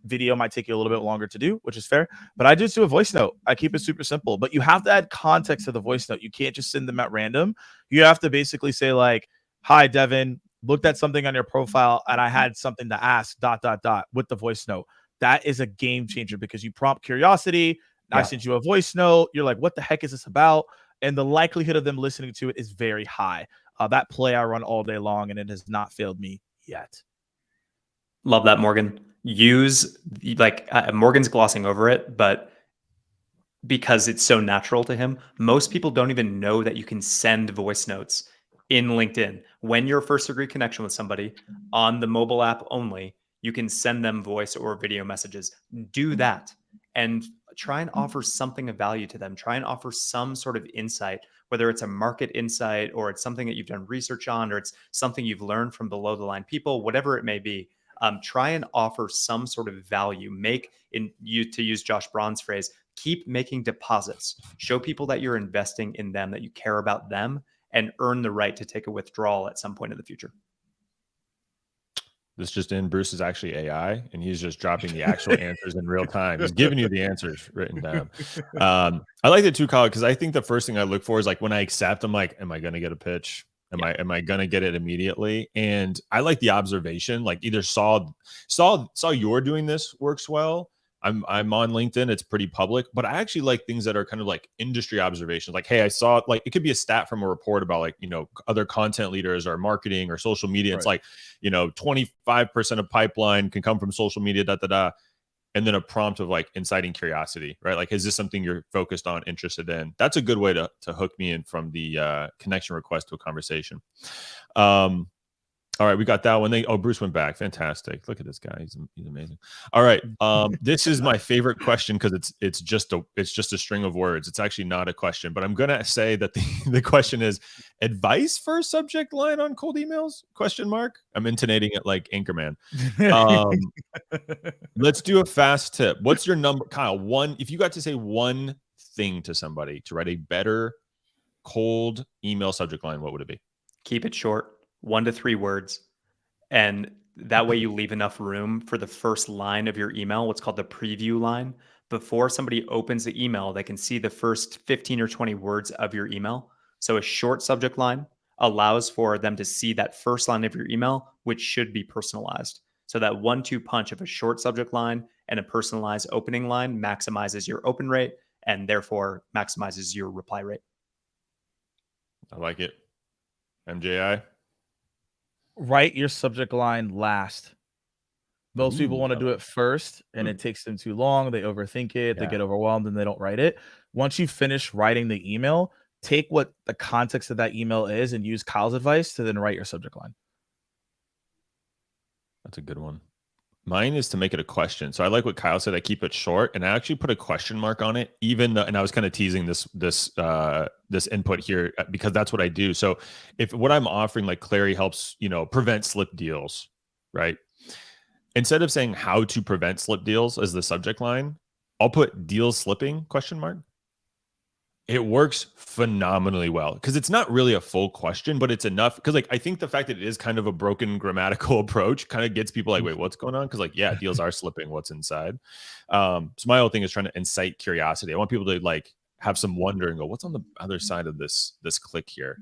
Speaker 3: Video might take you a little bit longer to do, which is fair. But I just do a voice note. I keep it super simple. But you have to add context to the voice note. You can't just send them at random. You have to basically say like, "Hi, Devin. Looked at something on your profile and I had something to ask. ... with the voice note." That is a game changer because you prompt curiosity. I sent you a voice note. You're like, "What the heck is this about?" And the likelihood of them listening to it is very high. That play I run all day long, and it has not failed me yet.
Speaker 1: Love that, Morgan. Use Morgan's glossing over it, but because it's so natural to him, most people don't even know that you can send voice notes in LinkedIn. When you're first degree connection with somebody on the mobile app only, you can send them voice or video messages. Do that and try and offer something of value to them. Try and offer some sort of insight, whether it's a market insight or it's something that you've done research on, or it's something you've learned from below the line people, whatever it may be. Try and offer some sort of value. To use Josh Braun's phrase, keep making deposits. Show people that you're investing in them, that you care about them, and earn the right to take a withdrawal at some point in the future.
Speaker 2: This just in, Bruce is actually AI, and he's just dropping the actual answers in real time. He's giving you the answers written down. I like it too, Kyle, because I think the first thing I look for is like when I accept, I'm like, am I going to get a pitch? Am I going to get it immediately? And I like the observation, like either saw you're doing this works well. I'm on LinkedIn. It's pretty public, but I actually like things that are kind of like industry observations. Like, hey, I saw, like, it could be a stat from a report about like, other content leaders or marketing or social media. Right. It's like, 25% of pipeline can come from social media, and then a prompt of like inciting curiosity, right? Like, is this something you're focused on, interested in? That's a good way to hook me in from the connection request to a conversation. All right, we got that one. Bruce went back. Fantastic. Look at this guy. He's amazing. All right. This is my favorite question because it's just a string of words. It's actually not a question, but I'm gonna say that the question is advice for a subject line on cold emails? ? I'm intonating it like Anchorman. Let's do a fast tip. What's your number, Kyle? If you got to say one thing to somebody to write a better cold email subject line, what would it be?
Speaker 1: Keep it short. 1 to 3 words. And that way you leave enough room for the first line of your email, what's called the preview line. Before somebody opens the email, they can see the first 15 or 20 words of your email. So a short subject line allows for them to see that first line of your email, which should be personalized. So that 1-2 punch of a short subject line and a personalized opening line maximizes your open rate and therefore maximizes your reply rate.
Speaker 2: I like it. MJI?
Speaker 3: Write your subject line last. Most people want to do it first, and it takes them too long. They overthink it. They get overwhelmed, and they don't write it. Once you finish writing the email, take what the context of that email is and use Kyle's advice to then write your subject line.
Speaker 2: That's a good one. Mine is to make it a question. So I like what Kyle said. I keep it short, and I actually put a question mark on it. And I was kind of teasing this input here because that's what I do. So if what I'm offering, like Clary helps, prevent slip deals, right? Instead of saying how to prevent slip deals as the subject line, I'll put deals slipping ? It works phenomenally well because it's not really a full question, but it's enough. Because I think the fact that it is kind of a broken grammatical approach kind of gets people like, wait, what's going on? Because deals are slipping. What's inside? So my whole thing is trying to incite curiosity. I want people to have some wonder and go, what's on the other side of this click here?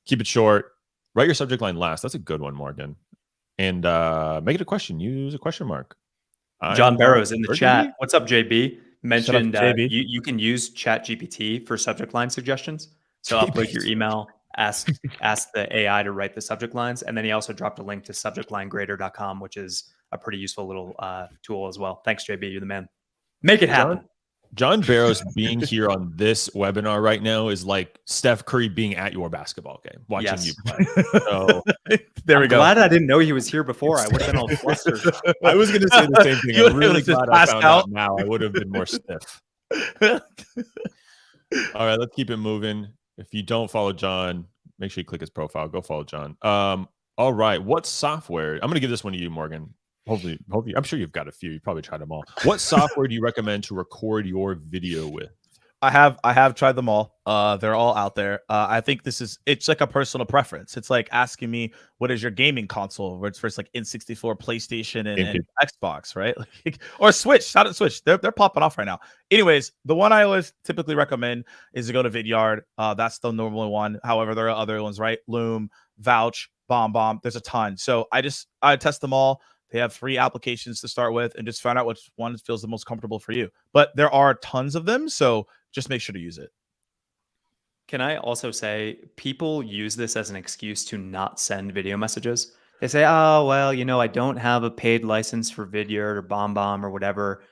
Speaker 2: Keep it short. Write your subject line last. That's a good one, Morgan. And make it a question. Use a question mark.
Speaker 1: John Barrows in the chat. What's up, JB? Mentioned you can use ChatGPT for subject line suggestions. So upload your email, ask the AI to write the subject lines, and then he also dropped a link to subjectlinegrader.com, which is a pretty useful little tool as well. Thanks, JB. You're the man. Make it happen.
Speaker 2: John Barrows being here on this webinar right now is like Steph Curry being at your basketball game, watching you play. So
Speaker 3: there we go.
Speaker 1: Glad I didn't know he was here before. I would have been all flustered.
Speaker 2: I was going to say the same thing. I'm really glad I found out now. I would have been more stiff. All right, let's keep it moving. If you don't follow John, make sure you click his profile. Go follow John. All right, what software? I'm going to give this one to you, Morgan. Hopefully, I'm sure you've got a few. You probably tried them all. What software do you recommend to record your video with?
Speaker 3: I have tried them all. They're all out there. I think it's like a personal preference. It's like asking me what is your gaming console, where it's first like N64, PlayStation, and Xbox, right? Like, or Switch. Shout out Switch. They're popping off right now. Anyways, the one I always typically recommend is to go to Vidyard. That's the normal one. However, there are other ones, right? Loom, Vouch, BombBomb. There's a ton. So I test them all. They have 3 applications to start with, and just find out which one feels the most comfortable for you. But there are tons of them, so just make sure to use it.
Speaker 1: Can I also say people use this as an excuse to not send video messages? They say, "Oh, well, I don't have a paid license for Vidyard or BombBomb or whatever."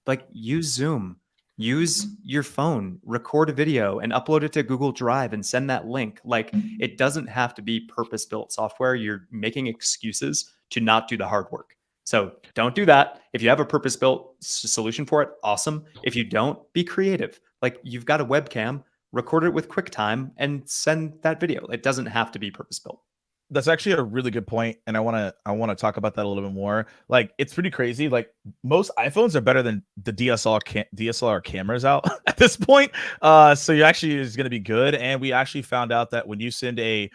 Speaker 1: Like, use Zoom, use your phone, record a video and upload it to Google Drive and send that link. Like, it doesn't have to be purpose-built software. You're making excuses to not do the hard work. So don't do that. If you have a purpose-built solution for it, awesome. If you don't, be creative. Like, you've got a webcam, record it with QuickTime and send that video. It doesn't have to be purpose-built.
Speaker 3: That's actually a really good point, and I want to talk about that a little bit more. Like, it's pretty crazy. Like, most iPhones are better than the DSLR cameras out at this point. So you actually is going to be good. And we actually found out that when you send a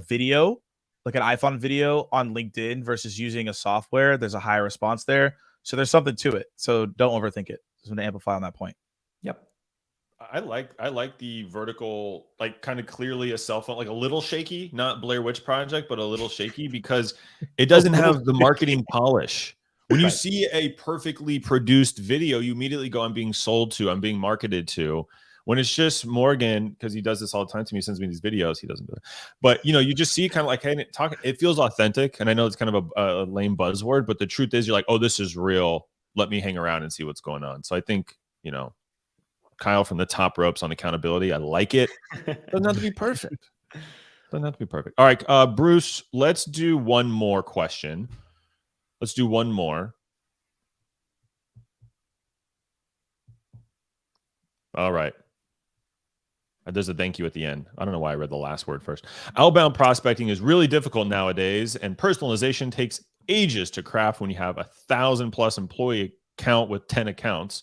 Speaker 3: video, like an iPhone video on LinkedIn versus using a software, there's a higher response there. So there's something to it. So don't overthink it. Just want to amplify on that point.
Speaker 1: Yep.
Speaker 2: I like the vertical, like kind of clearly a cell phone, like a little shaky, not Blair Witch Project, but a little shaky because it doesn't have the marketing polish. When you see a perfectly produced video, you immediately go, I'm being sold to, I'm being marketed to. When it's just Morgan, because he does this all the time to me, he sends me these videos, he doesn't do it. But you just see kind of like, hey, it feels authentic. And I know it's kind of a lame buzzword, but the truth is you're like, oh, this is real. Let me hang around and see what's going on. So I think, Kyle from the top ropes on accountability. I like it. Doesn't have to be perfect. Doesn't have to be perfect. All right, Bruce, let's do one more question. Let's do one more. All right. There's a thank you at the end. I don't know why I read the last word first. Outbound prospecting is really difficult nowadays, and personalization takes ages to craft when you have 1,000+ employee account with 10 accounts.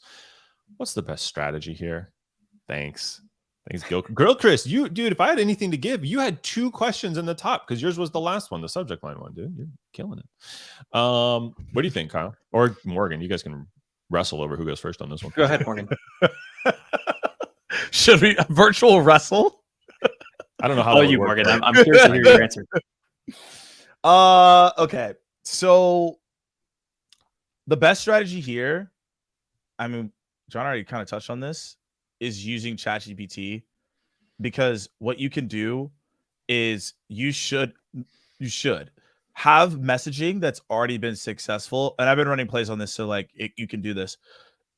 Speaker 2: What's the best strategy here? Thanks, Girl Chris. Dude, if I had anything to give, you had 2 questions in the top because yours was the last one, the subject line one, dude. You're killing it. What do you think, Kyle or Morgan? You guys can wrestle over who goes first on this one.
Speaker 1: Go ahead, Morgan.
Speaker 3: Should we virtual wrestle?
Speaker 2: I don't know how.
Speaker 1: Oh, you, Morgan. I'm curious to hear your answer.
Speaker 3: Okay. So the best strategy here, I mean, John already kind of touched on this, is using ChatGPT, because what you can do is you should have messaging that's already been successful. And I've been running plays on this, so like you can do this.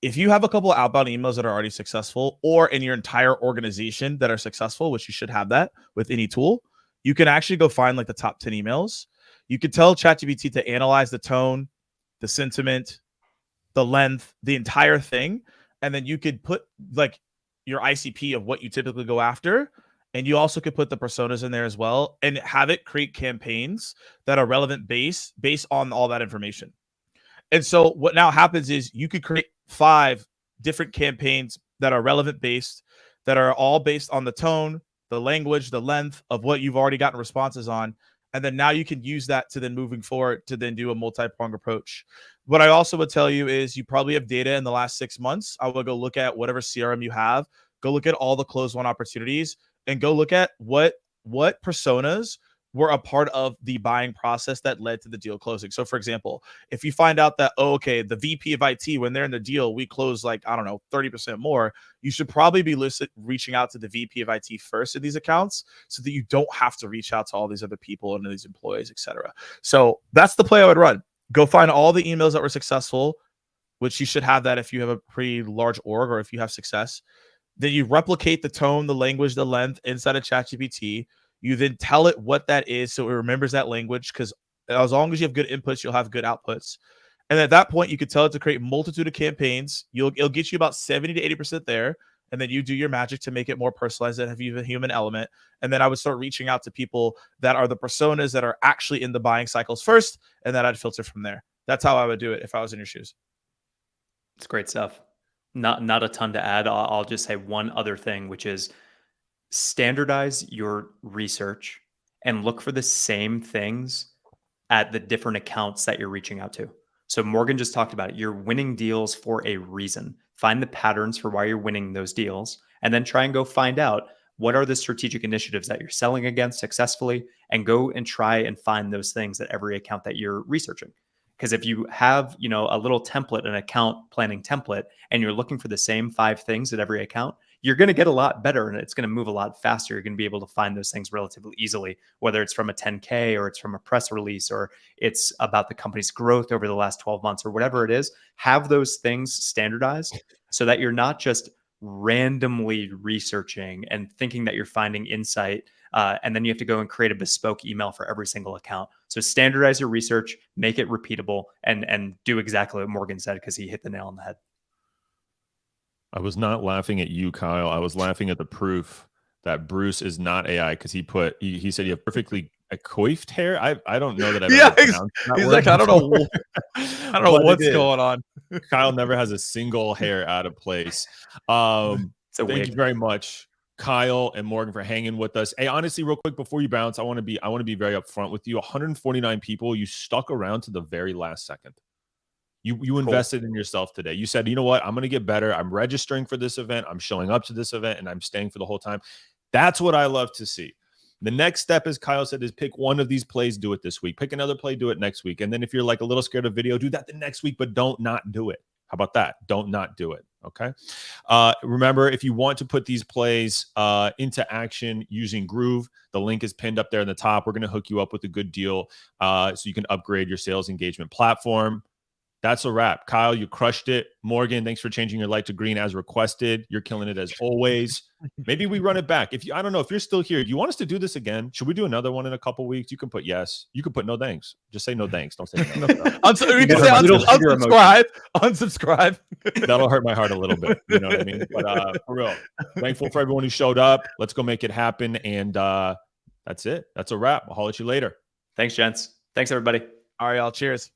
Speaker 3: If you have a couple of outbound emails that are already successful, or in your entire organization that are successful, which you should have that with any tool, you can actually go find like the top 10 emails. You could tell ChatGPT to analyze the tone, the sentiment, the length, the entire thing. And then you could put like your ICP of what you typically go after. And you also could put the personas in there as well and have it create campaigns that are relevant based on all that information. And so what now happens is you could create 5 different campaigns that are relevant based, that are all based on the tone, the language, the length of what you've already gotten responses on. And then now you can use that to then moving forward to then do a multi-pronged approach. What I also would tell you is you probably have data in the last 6 months. I would go look at whatever CRM you have, go look at all the closed won opportunities, and go look at what personas were a part of the buying process that led to the deal closing. So for example, if you find out that, the VP of IT, when they're in the deal, we close like, 30% more, you should probably be reaching out to the VP of IT first in these accounts so that you don't have to reach out to all these other people and these employees, etc. So that's the play I would run. Go find all the emails that were successful, which you should have that if you have a pretty large org or if you have success. Then you replicate the tone, the language, the length inside of ChatGPT. You then tell it what that is so it remembers that language, because as long as you have good inputs, you'll have good outputs. And at that point, you could tell it to create a multitude of campaigns. It'll get you about 70 to 80% there. And then you do your magic to make it more personalized and have a human element. And then I would start reaching out to people that are the personas that are actually in the buying cycles first. And then I'd filter from there. That's how I would do it if I was in your shoes.
Speaker 1: It's great stuff. Not a ton to add. I'll just say one other thing, which is standardize your research and look for the same things at the different accounts that you're reaching out to. So Morgan just talked about it. You're winning deals for a reason. Find the patterns for why you're winning those deals, and then try and go find out what are the strategic initiatives that you're selling against successfully, and go and try and find those things at every account that you're researching. Because if you have, a little template, an account planning template, and you're looking for the same 5 things at every account, you're going to get a lot better and it's going to move a lot faster. You're going to be able to find those things relatively easily, whether it's from a 10K or it's from a press release or it's about the company's growth over the last 12 months or whatever it is. Have those things standardized so that you're not just randomly researching and thinking that you're finding insight. And then you have to go and create a bespoke email for every single account. So standardize your research, make it repeatable, and do exactly what Morgan said, because he hit the nail on the head.
Speaker 2: I was not laughing at you, Kyle. I was laughing at the proof that Bruce is not AI, because he said you have perfectly coiffed hair. I don't know that I've ever pronounced that
Speaker 3: he's
Speaker 2: word
Speaker 3: like, I don't know
Speaker 2: But
Speaker 3: what's going on.
Speaker 2: Kyle never has a single hair out of place. Thank you very much, Kyle and Morgan, for hanging with us. Hey, honestly, real quick before you bounce, I want to be very upfront with you. 149 people, you stuck around to the very last second. You invested in yourself today. You said, you know what? I'm going to get better. I'm registering for this event. I'm showing up to this event, and I'm staying for the whole time. That's what I love to see. The next step, as Kyle said, is pick one of these plays, do it this week. Pick another play, do it next week. And then if you're like a little scared of video, do that the next week, but don't not do it. How about that? Don't not do it. Okay. Remember, if you want to put these plays into action using Groove, the link is pinned up there in the top. We're going to hook you up with a good deal so you can upgrade your sales engagement platform. That's a wrap. Kyle, you crushed it. Morgan, thanks for changing your light to green as requested. You're killing it as always. Maybe we run it back. I don't know if you're still here. Do you want us to do this again? Should we do another one in a couple weeks? You can put yes. You can put no thanks. Just say no thanks. Don't say no.
Speaker 3: You can say unsubscribe. Unsubscribe.
Speaker 2: That'll hurt my heart a little bit. You know what I mean? But for real, thankful for everyone who showed up. Let's go make it happen. And that's it. That's a wrap. I'll holler at you later.
Speaker 1: Thanks, gents. Thanks, everybody.
Speaker 3: All right, y'all. Cheers.